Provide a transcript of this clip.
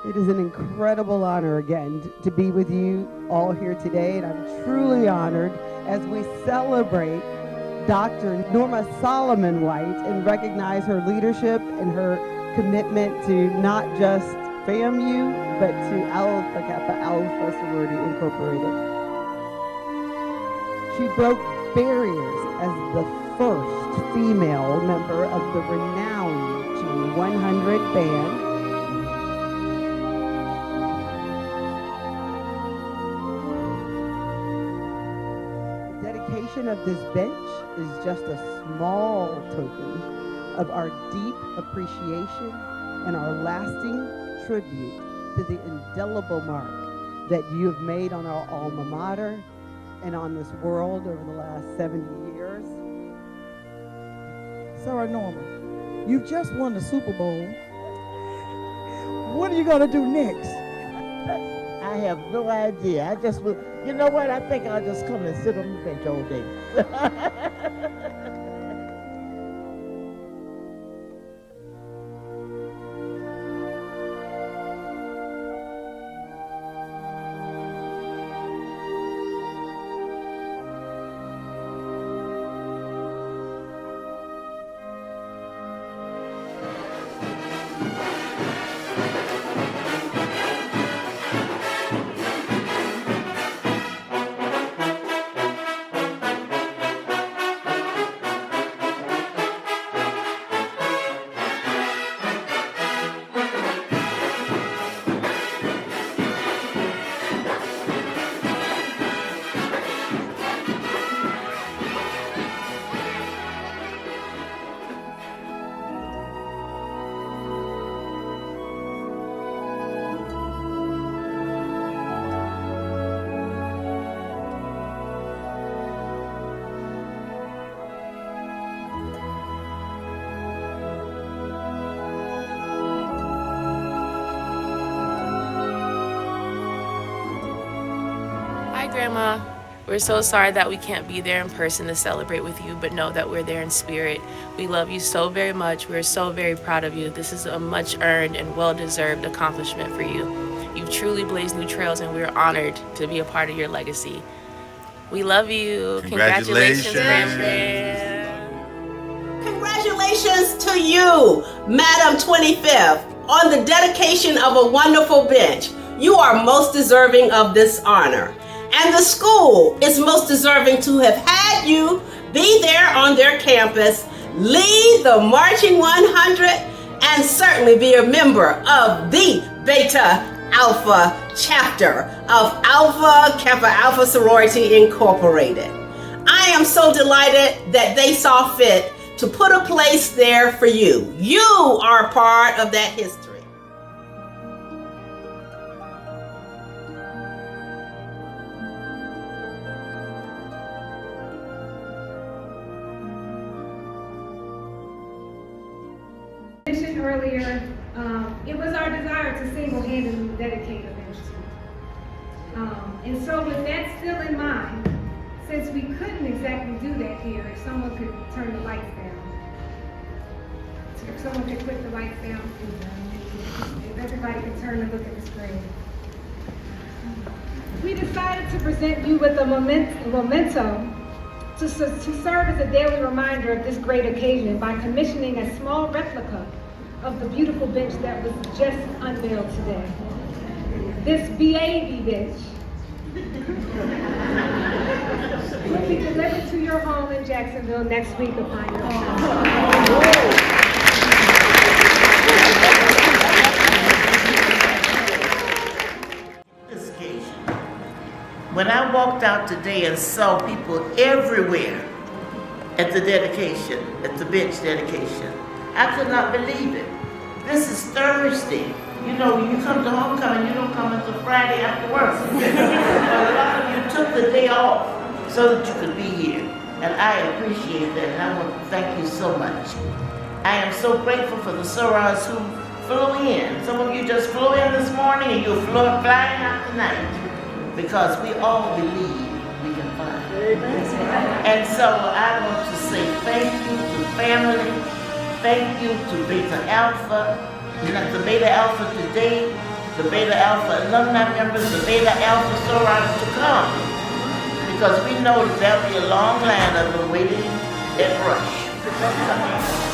It is an incredible honor again to be with you all here today, and I'm truly honored as we celebrate Dr. Norma Solomon White and recognize her leadership and her commitment to not just FAMU, but to Kappa Alpha Sorority Incorporated. She broke barriers as the first female member of the renowned G100 band. The dedication of this bench is just a small token of our deep appreciation and our lasting tribute to the indelible mark that you have made on our alma mater and on this world over the last 70 years. Sarah Norma, you've just won the Super Bowl. What are you going to do next? I have no idea. You know what? I think I'll just come and sit on the bench all day. Hi, Grandma. We're so sorry that we can't be there in person to celebrate with you, but know that we're there in spirit. We love you so very much. We're so very proud of you. This is a much earned and well-deserved accomplishment for you. You've truly blazed new trails, and we're honored to be a part of your legacy. We love you. Congratulations, Grandma. Congratulations to you, Madam 25th, on the dedication of a wonderful bench. You are most deserving of this honor. And the school is most deserving to have had you be there on their campus, lead the Marching 100, and certainly be a member of the Beta Alpha chapter of Kappa Alpha Sorority Incorporated. I am so delighted that they saw fit to put a place there for you. You are part of that history. Earlier, it was our desire to single-handedly dedicate a bench to. And so with that still in mind, since we couldn't exactly do that here, if someone could turn the lights down, if someone could put the lights down, if everybody could turn and look at the screen. We decided to present you with a memento to serve as a daily reminder of this great occasion by commissioning a small replica of the beautiful bench that was just unveiled today. This BAB bench will be delivered to your home in Jacksonville next week upon your This occasion, when I walked out today and saw people everywhere at the dedication, at the bench dedication, I could not believe it. This is Thursday. You know, when you come to homecoming, you don't come until Friday after work. But a lot of you took the day off so that you could be here. And I appreciate that, and I want to thank you so much. I am so grateful for the sorors who flew in. Some of you just flew in this morning, and you're flying out tonight, because we all believe we can fly. And so I want to say thank you to family. Thank you to Beta Alpha, the Beta Alpha today, the Beta Alpha alumni members, the Beta Alpha Sorority to come, because we know that there'll be a long line of them waiting at Rush.